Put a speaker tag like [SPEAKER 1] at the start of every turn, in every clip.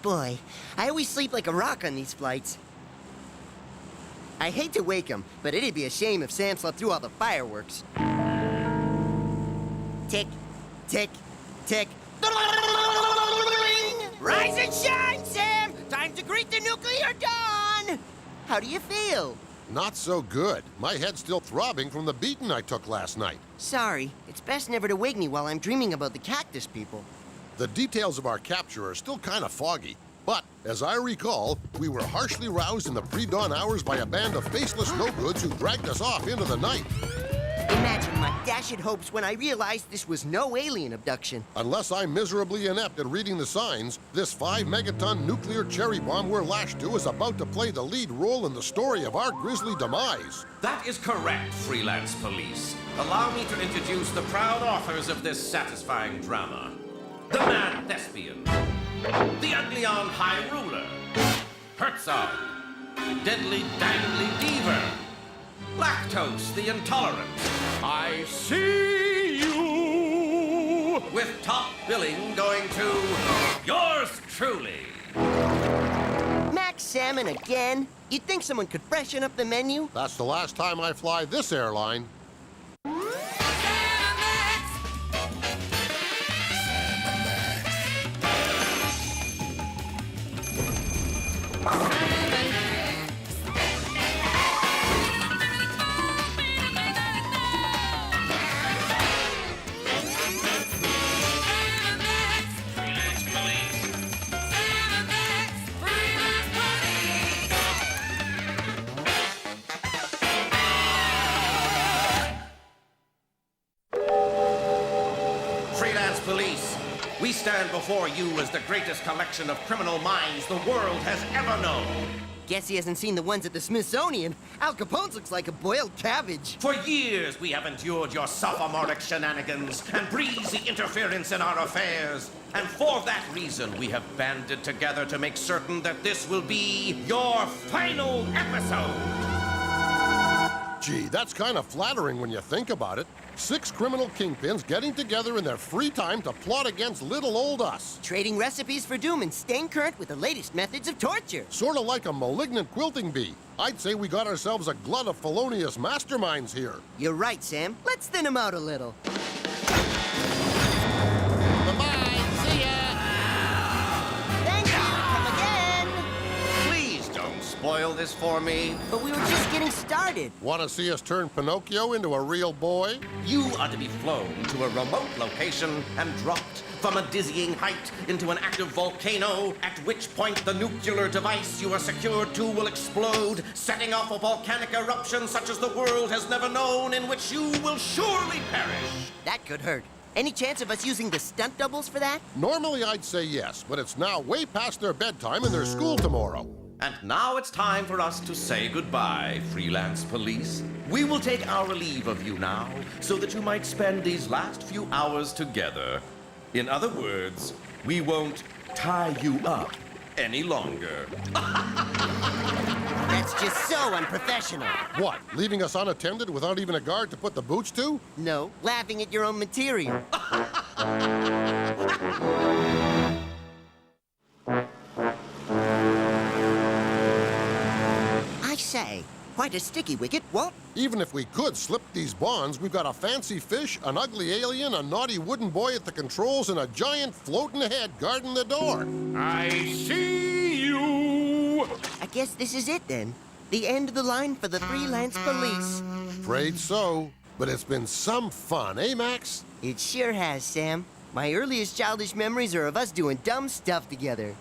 [SPEAKER 1] boy. I always sleep like a rock on these flights. I hate to wake him, but it'd be a shame if Sam slept through all the fireworks. Tick, tick, tick. Rise and shine, Sam! Time to greet the nuclear dawn! How do you feel?
[SPEAKER 2] Not so good. My head's still throbbing from the beating I took last night.
[SPEAKER 1] Sorry, it's best never to wake me while I'm dreaming about the cactus people.
[SPEAKER 2] The details of our capture are still kind of foggy. But, as I recall, we were harshly roused in the pre-dawn hours by a band of faceless no-goods who dragged us off into the night.
[SPEAKER 1] Imagine my dashed hopes when I realized this was no alien abduction.
[SPEAKER 2] Unless I'm miserably inept at reading the signs, this 5-megaton nuclear cherry bomb we're lashed to is about to play the lead role in the story of our grisly demise.
[SPEAKER 3] That is correct, freelance police. Allow me to introduce the proud authors of this satisfying drama. The Mad Thespian, the Uglion High Ruler, Herzog, Deadly Dangly Deaver, Lactose the Intolerant.
[SPEAKER 4] I see you!
[SPEAKER 3] With top billing going to yours truly.
[SPEAKER 1] Max Salmon again? You'd think someone could freshen up the menu?
[SPEAKER 2] That's the last time I fly this airline.
[SPEAKER 3] Freelance police, we stand before you as the greatest collection of criminal minds the world has ever known.
[SPEAKER 1] Guess he hasn't seen the ones at the Smithsonian. Al Capone's looks like a boiled cabbage.
[SPEAKER 3] For years, we have endured your sophomoric shenanigans and breezy interference in our affairs. And for that reason, we have banded together to make certain that this will be your final episode.
[SPEAKER 2] Gee, that's kind of flattering when you think about it. 6 criminal kingpins getting together in their free time to plot against little old us.
[SPEAKER 1] Trading recipes for doom and staying current with the latest methods of torture.
[SPEAKER 2] Sort of like a malignant quilting bee. I'd say we got ourselves a glut of felonious masterminds here.
[SPEAKER 1] You're right, Sam. Let's thin him out a little.
[SPEAKER 2] Bye-bye, see ya!
[SPEAKER 1] Thank you. Come again.
[SPEAKER 3] Please don't spoil this for me.
[SPEAKER 1] But we were just getting started.
[SPEAKER 2] Want to see us turn Pinocchio into a real boy?
[SPEAKER 3] You are to be flown to a remote location and dropped from a dizzying height into an active volcano, at which point the nuclear device you are secured to will explode, setting off a volcanic eruption such as the world has never known, in which you will surely perish.
[SPEAKER 1] That could hurt. Any chance of us using the stunt doubles for that?
[SPEAKER 2] Normally I'd say yes, but it's now way past their bedtime and there's school tomorrow.
[SPEAKER 3] And now it's time for us to say goodbye, freelance police. We will take our leave of you now, so that you might spend these last few hours together. In other words, we won't tie you up any longer.
[SPEAKER 1] That's just so unprofessional.
[SPEAKER 2] What, leaving us unattended without even a guard to put the boots to?
[SPEAKER 1] No, laughing at your own material. I say, quite a sticky wicket, what?
[SPEAKER 2] Even if we could slip these bonds, we've got a fancy fish, an ugly alien, a naughty wooden boy at the controls, and a giant floating head guarding the door.
[SPEAKER 4] I see you!
[SPEAKER 1] I guess this is it then. The end of the line for the freelance police.
[SPEAKER 2] Afraid so. But it's been some fun, eh, Max?
[SPEAKER 1] It sure has, Sam. My earliest childish memories are of us doing dumb stuff together.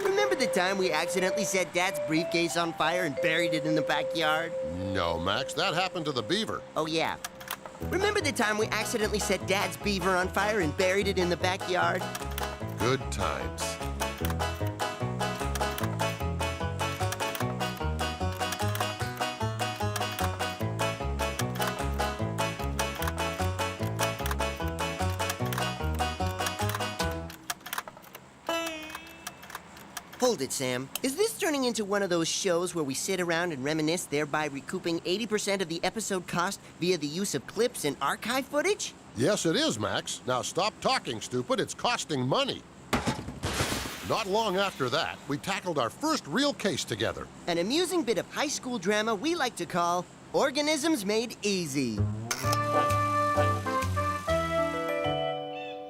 [SPEAKER 1] Remember the time we accidentally set Dad's briefcase on fire and buried it in the backyard?
[SPEAKER 2] No, Max, that happened to the beaver.
[SPEAKER 1] Oh, yeah. Remember the time we accidentally set Dad's beaver on fire and buried it in the backyard?
[SPEAKER 2] Good times.
[SPEAKER 1] Hold it, Sam. Is this turning into one of those shows where we sit around and reminisce, thereby recouping 80% of the episode cost via the use of clips and archive footage?
[SPEAKER 2] Yes, it is, Max. Now stop talking, stupid. It's costing money. Not long after that, we tackled our first real case together.
[SPEAKER 1] An amusing bit of high school drama we like to call Organisms Made Easy.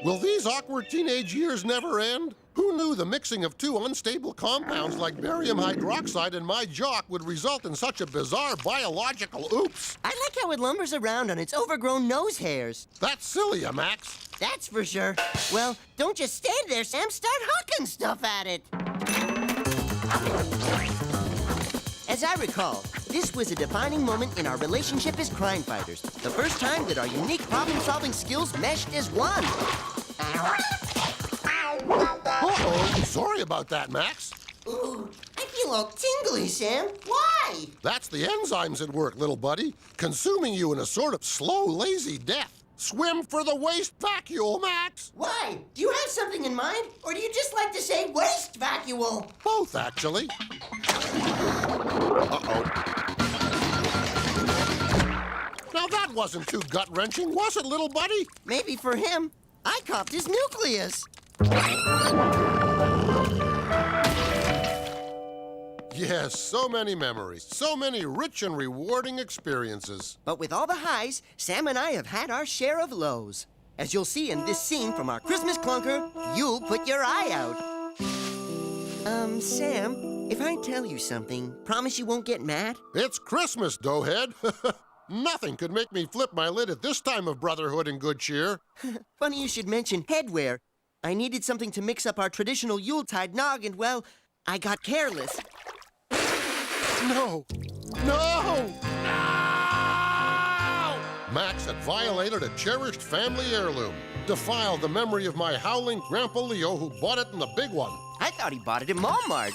[SPEAKER 2] Will these awkward teenage years never end? Who knew the mixing of two unstable compounds like barium hydroxide and my jock would result in such a bizarre biological oops?
[SPEAKER 1] I like how it lumbers around on its overgrown nose hairs.
[SPEAKER 2] That's silly, Max.
[SPEAKER 1] That's for sure. Well, don't just stand there, Sam. Start hucking stuff at it. As I recall, this was a defining moment in our relationship as crime fighters. The first time that our unique problem-solving skills meshed as one.
[SPEAKER 2] Uh-oh. Sorry about that, Max.
[SPEAKER 1] Ooh, I feel all tingly, Sam. Why?
[SPEAKER 2] That's the enzymes at work, little buddy, consuming you in a sort of slow, lazy death. Swim for the waste vacuole, Max.
[SPEAKER 1] Why? Do you have something in mind? Or do you just like to say waste vacuole?
[SPEAKER 2] Both, actually. Uh-oh. Now that wasn't too gut-wrenching, was it, little buddy?
[SPEAKER 1] Maybe for him. I copped his nucleus.
[SPEAKER 2] Yes, so many memories, so many rich and rewarding experiences.
[SPEAKER 1] But with all the highs, Sam and I have had our share of lows. As you'll see in this scene from our Christmas clunker, You'll Put Your Eye Out. Sam, if I tell you something, promise you won't get mad?
[SPEAKER 2] It's Christmas, doughhead. Nothing could make me flip my lid at this time of brotherhood and good cheer.
[SPEAKER 1] Funny you should mention headwear. I needed something to mix up our traditional Yuletide nog, and well, I got careless.
[SPEAKER 2] No! No! Max had violated a cherished family heirloom, defiled the memory of my howling Grandpa Leo who bought it in the big one.
[SPEAKER 1] I thought he bought it at Walmart.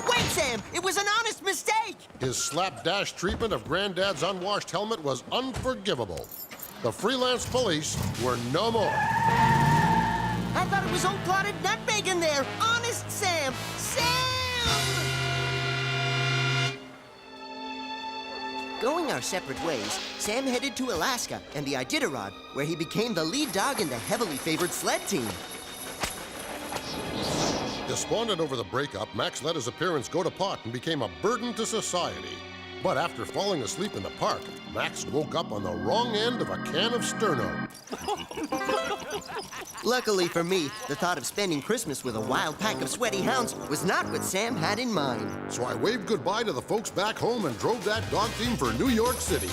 [SPEAKER 1] Wait, Sam! It was an honest mistake!
[SPEAKER 2] His slapdash treatment of Granddad's unwashed helmet was unforgivable. The freelance police were no more.
[SPEAKER 1] I thought it was old clotted nutmeg in there! Honest Sam! Sam! Going our separate ways, Sam headed to Alaska and the Iditarod, where he became the lead dog in the heavily favored sled team.
[SPEAKER 2] Despondent over the breakup, Max let his appearance go to pot and became a burden to society. But after falling asleep in the park, Max woke up on the wrong end of a can of Sterno.
[SPEAKER 1] Luckily for me, the thought of spending Christmas with a wild pack of sweaty hounds was not what Sam had in mind.
[SPEAKER 2] So I waved goodbye to the folks back home and drove that dog team for New York City.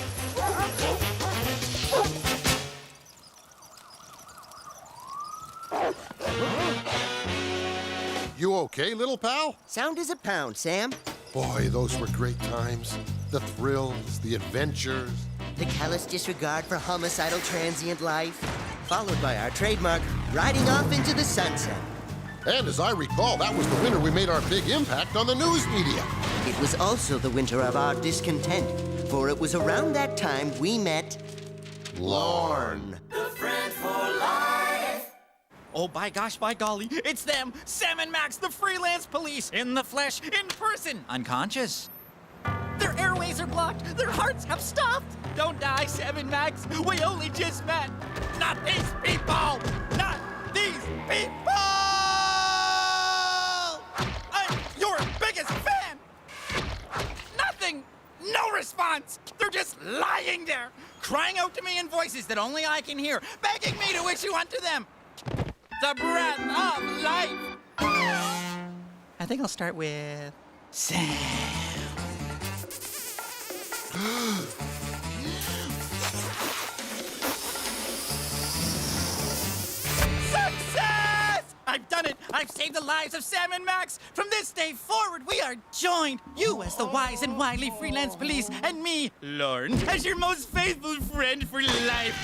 [SPEAKER 2] You okay, little pal?
[SPEAKER 1] Sound as a pound, Sam.
[SPEAKER 2] Boy, those were great times. The thrills, the adventures.
[SPEAKER 1] The callous disregard for homicidal transient life, followed by our trademark riding off into the sunset.
[SPEAKER 2] And as I recall, that was the winter we made our big impact on the news media.
[SPEAKER 1] It was also the winter of our discontent, for it was around that time we met Lorne.
[SPEAKER 5] Oh, by gosh, by golly, it's them! Sam and Max, the freelance police, in the flesh, in person, unconscious. Their airways are blocked, their hearts have stopped. Don't die, Sam and Max, we only just met. Not these people! Not these people! I'm your biggest fan! Nothing! No response! They're just lying there, crying out to me in voices that only I can hear, begging me to wish you unto them. The breath of life. I think I'll start with Sam. Success! I've done it. I've saved the lives of Sam and Max. From this day forward, we are joined. You as the wise and wily freelance police, and me, Lorne, as your most faithful friend for life.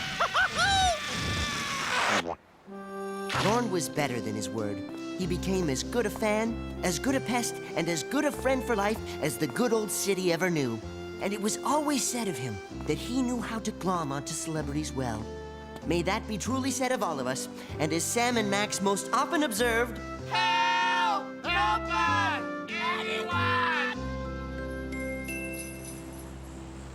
[SPEAKER 1] Lorne was better than his word. He became as good a fan, as good a pest, and as good a friend for life as the good old city ever knew. And it was always said of him that he knew how to glom onto celebrities well. May that be truly said of all of us. And as Sam and Max most often observed,
[SPEAKER 5] Help! Help us! Anyone!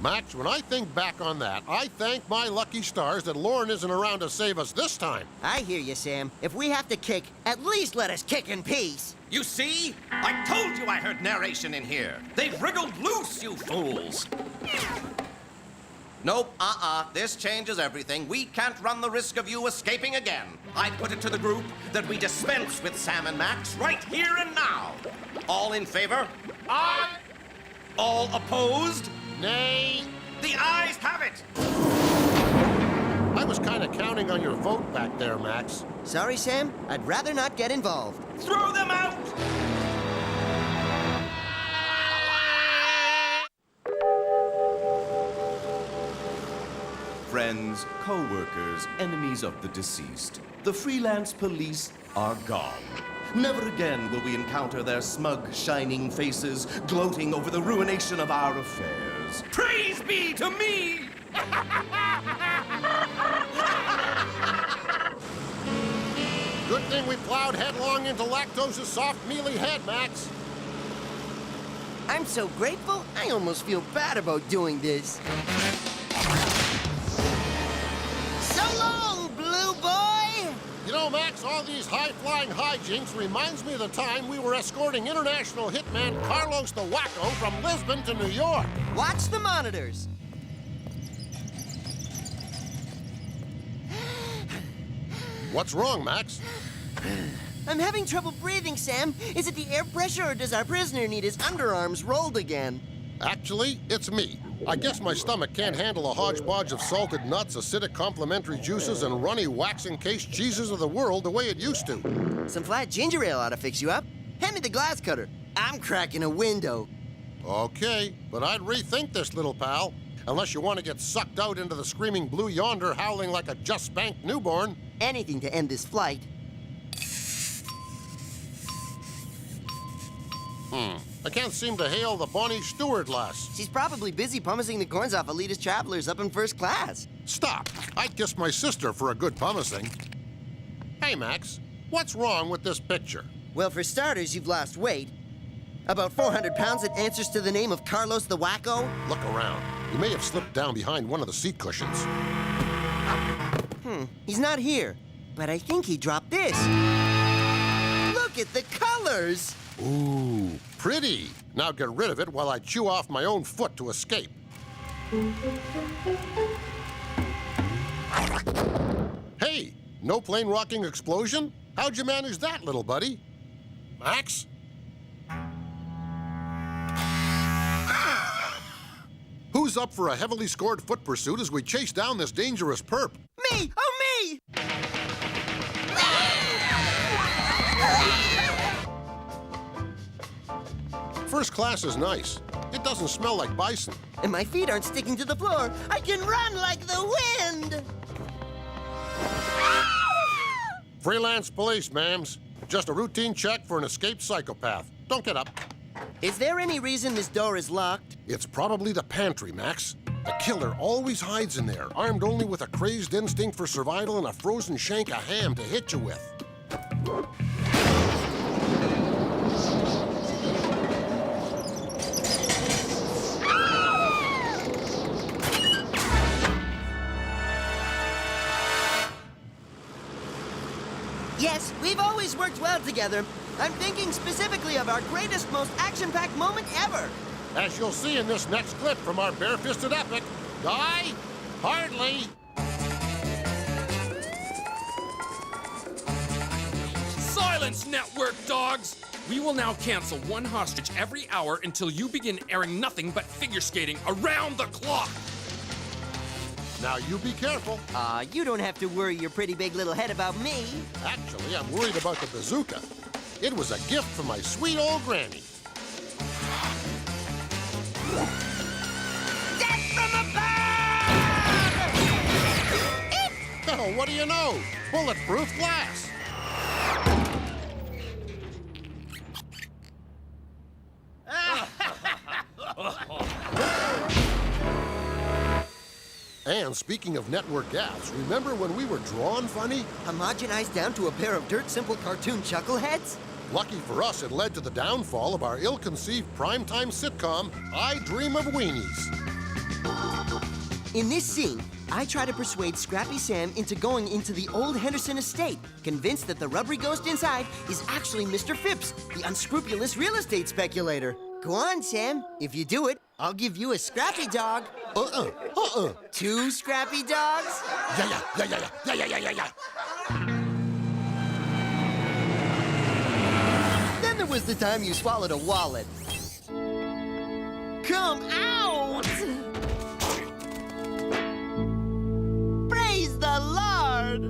[SPEAKER 2] Max, when I think back on that, I thank my lucky stars that Lauren isn't around to save us this time.
[SPEAKER 1] I hear you, Sam. If we have to kick, at least let us kick in peace.
[SPEAKER 3] You see? I told you I heard narration in here. They've wriggled loose, you fools. Nope, this changes everything. We can't run the risk of you escaping again. I put it to the group that we dispense with Sam and Max right here and now. All in favor?
[SPEAKER 4] Aye.
[SPEAKER 3] All opposed?
[SPEAKER 2] Nay.
[SPEAKER 3] The ayes have it.
[SPEAKER 2] I was kind of counting on your vote back there, Max.
[SPEAKER 1] Sorry, Sam. I'd rather not get involved.
[SPEAKER 3] Throw them out! Friends, co-workers, enemies of the deceased, the freelance police are gone. Never again will we encounter their smug, shining faces gloating over the ruination of our affairs. Praise be to me!
[SPEAKER 2] Good thing we plowed headlong into Lactose's soft, mealy head, Max.
[SPEAKER 1] I'm so grateful, I almost feel bad about doing this. So long, Blue Boy!
[SPEAKER 2] You know, Max, all these high-flying hijinks reminds me of the time we were escorting international hitman Carlos the Wacko from Lisbon to New York.
[SPEAKER 1] Watch the monitors.
[SPEAKER 2] What's wrong, Max?
[SPEAKER 1] I'm having trouble breathing, Sam. Is it the air pressure, or does our prisoner need his underarms rolled again?
[SPEAKER 2] Actually, it's me. I guess my stomach can't handle a hodgepodge of salted nuts, acidic complementary juices, and runny wax-encased cheeses of the world the way it used to.
[SPEAKER 1] Some flat ginger ale ought to fix you up. Hand me the glass cutter. I'm cracking a window.
[SPEAKER 2] Okay, but I'd rethink this, little pal. Unless you want to get sucked out into the screaming blue yonder howling like a just-spanked newborn.
[SPEAKER 1] Anything to end this flight.
[SPEAKER 2] I can't seem to hail the Bonnie Stewart lass.
[SPEAKER 1] She's probably busy pumicing the corns off elitist travelers up in first class.
[SPEAKER 2] Stop. I'd kiss my sister for a good pumicing. Hey, Max, what's wrong with this picture?
[SPEAKER 1] Well, for starters, you've lost weight. About 400 pounds that answers to the name of Carlos the Wacko.
[SPEAKER 2] Look around. You may have slipped down behind one of the seat cushions.
[SPEAKER 1] He's not here, but I think he dropped this. Look at the colors!
[SPEAKER 2] Ooh, pretty. Now get rid of it while I chew off my own foot to escape. Hey, no plane rocking explosion? How'd you manage that, little buddy? Max? Who's up for a heavily scored foot pursuit as we chase down this dangerous perp?
[SPEAKER 1] Me! Oh, me!
[SPEAKER 2] First class is nice. It doesn't smell like bison.
[SPEAKER 1] And my feet aren't sticking to the floor. I can run like the wind!
[SPEAKER 2] Freelance police, ma'ams. Just a routine check for an escaped psychopath. Don't get up.
[SPEAKER 1] Is there any reason this door is locked?
[SPEAKER 2] It's probably the pantry, Max. The killer always hides in there, armed only with a crazed instinct for survival and a frozen shank of ham to hit you with.
[SPEAKER 1] Yes, we've always worked well together. I'm thinking specifically of our greatest, most action-packed moment ever.
[SPEAKER 2] As you'll see in this next clip from our bare-fisted epic, Guy, hardly.
[SPEAKER 4] Silence, network dogs! We will now cancel one hostage every hour until you begin airing nothing but figure skating around the clock.
[SPEAKER 2] Now you be careful.
[SPEAKER 1] You don't have to worry your pretty big little head about me.
[SPEAKER 2] Actually, I'm worried about the bazooka. It was a gift from my sweet old granny.
[SPEAKER 1] Death from above!
[SPEAKER 2] Oh, what do you know? Bulletproof glass. And speaking of network gaffes, remember when we were drawn funny?
[SPEAKER 1] Homogenized down to a pair of dirt simple cartoon chuckleheads?
[SPEAKER 2] Lucky for us, it led to the downfall of our ill-conceived primetime sitcom, I Dream of Weenies.
[SPEAKER 1] In this scene, I try to persuade Scrappy Sam into going into the old Henderson estate, convinced that the rubbery ghost inside is actually Mr. Phipps, the unscrupulous real estate speculator. Go on, Sam. If you do it, I'll give you a Scrappy dog. 2 Scrappy dogs?
[SPEAKER 2] Yeah.
[SPEAKER 1] Then there was the time you swallowed a wallet. Come out! Praise the Lord!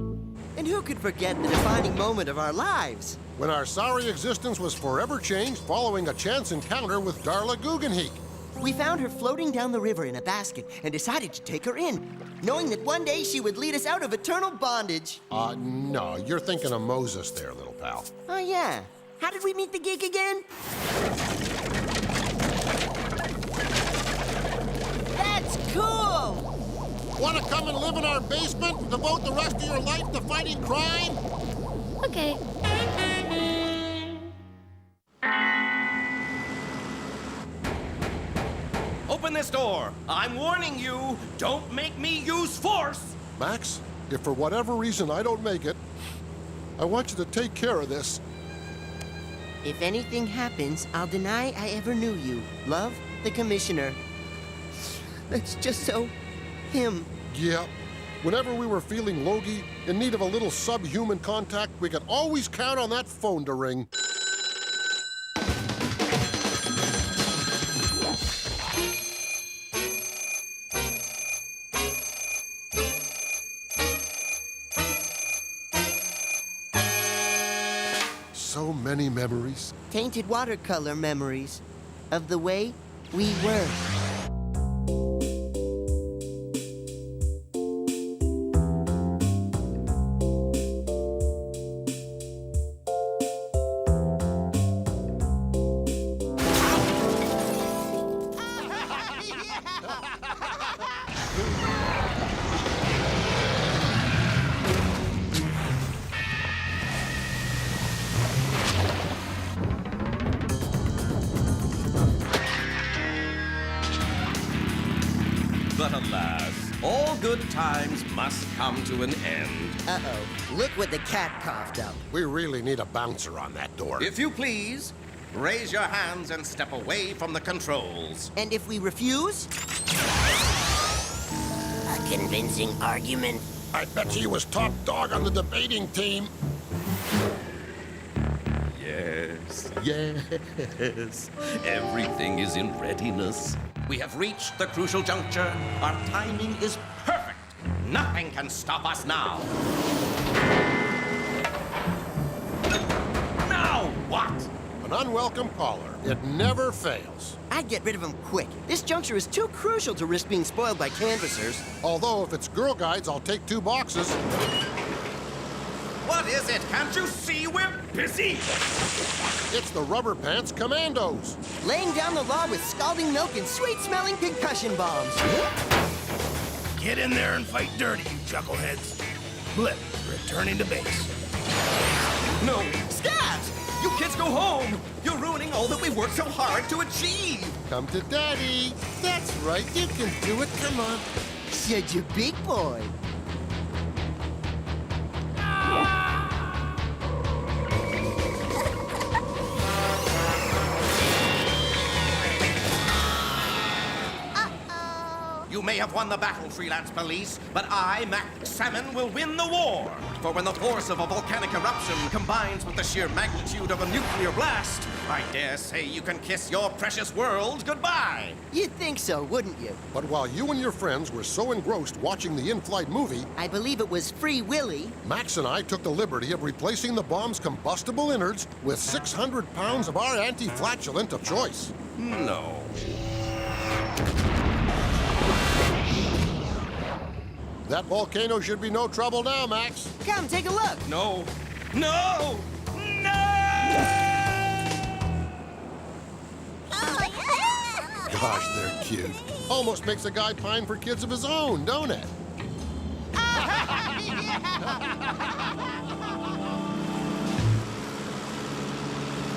[SPEAKER 1] And who could forget the defining moment of our lives?
[SPEAKER 2] When our sorry existence was forever changed following a chance encounter with Darla Guggenheek.
[SPEAKER 1] We found her floating down the river in a basket and decided to take her in, knowing that one day she would lead us out of eternal bondage.
[SPEAKER 2] No, you're thinking of Moses there, little pal.
[SPEAKER 1] Oh, yeah. How did we meet the geek again? That's cool!
[SPEAKER 2] Want to come and live in our basement and devote the rest of your life to fighting crime?
[SPEAKER 6] Okay.
[SPEAKER 3] Open this door. I'm warning you. Don't make me use force.
[SPEAKER 2] Max, if for whatever reason I don't make it, I want you to take care of this.
[SPEAKER 1] If anything happens, I'll deny I ever knew you. Love, the Commissioner. That's just so him.
[SPEAKER 2] Yeah. Whenever we were feeling logy, in need of a little subhuman contact, we could always count on that phone to ring. So many memories.
[SPEAKER 1] Tainted watercolor memories of the way we were.
[SPEAKER 3] But alas, all good times must come to an end.
[SPEAKER 1] Uh-oh. Look what the cat coughed up.
[SPEAKER 2] We really need a bouncer on that door.
[SPEAKER 3] If you please, raise your hands and step away from the controls.
[SPEAKER 1] And if we refuse? A convincing argument.
[SPEAKER 2] I bet he was top dog on the debating team.
[SPEAKER 3] Yes, yes. Everything is in readiness. We have reached the crucial juncture. Our timing is perfect. Nothing can stop us now. Now what?
[SPEAKER 2] An unwelcome caller. It never fails.
[SPEAKER 1] I'd get rid of him quick. This juncture is too crucial to risk being spoiled by canvassers.
[SPEAKER 2] Although, if it's Girl Guides, I'll take 2 boxes.
[SPEAKER 3] What is it? Can't you see we're busy?
[SPEAKER 2] It's the Rubber Pants Commandos.
[SPEAKER 1] Laying down the law with scalding milk and sweet-smelling concussion bombs.
[SPEAKER 7] Get in there and fight dirty, you chuckleheads. Blip, returning to base.
[SPEAKER 3] No, Scabs! You kids go home! You're ruining all that we worked so hard to achieve!
[SPEAKER 2] Come to Daddy. That's right, you can do it. Come on.
[SPEAKER 1] Such a big boy.
[SPEAKER 3] You may have won the battle, freelance police, but I, Mac Salmon, will win the war. For when the force of a volcanic eruption combines with the sheer magnitude of a nuclear blast, I dare say you can kiss your precious world goodbye.
[SPEAKER 1] You'd think so, wouldn't you?
[SPEAKER 2] But while you and your friends were so engrossed watching the in-flight movie,
[SPEAKER 1] I believe it was Free Willy.
[SPEAKER 2] Max and I took the liberty of replacing the bomb's combustible innards with 600 pounds of our anti-flatulent of choice.
[SPEAKER 3] No.
[SPEAKER 2] That volcano should be no trouble now, Max.
[SPEAKER 1] Come, take a look.
[SPEAKER 3] No. No! No!
[SPEAKER 2] Gosh, they're cute. Almost makes a guy pine for kids of his own, don't it?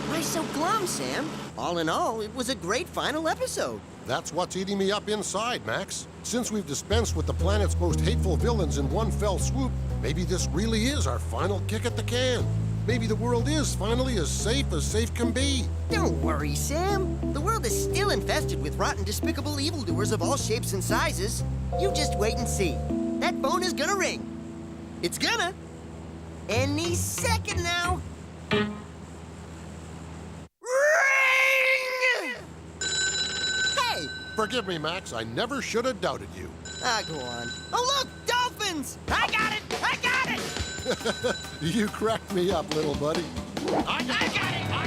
[SPEAKER 1] Why so glum, Sam?
[SPEAKER 6] All in all, it was a great final episode.
[SPEAKER 2] That's what's eating me up inside, Max. Since we've dispensed with the planet's most hateful villains in one fell swoop, maybe this really is our final kick at the can. Maybe the world is finally as safe can be.
[SPEAKER 6] Don't worry, Sam. The world is still infested with rotten, despicable evildoers of all shapes and sizes. You just wait and see. That phone is gonna ring. It's gonna. Any second now. Ring! Hey!
[SPEAKER 2] Forgive me, Max. I never should have doubted you.
[SPEAKER 6] Ah, go on. Oh, look! Dolphins!
[SPEAKER 5] I got it! I got it!
[SPEAKER 2] You cracked me up, little buddy.
[SPEAKER 5] I got it!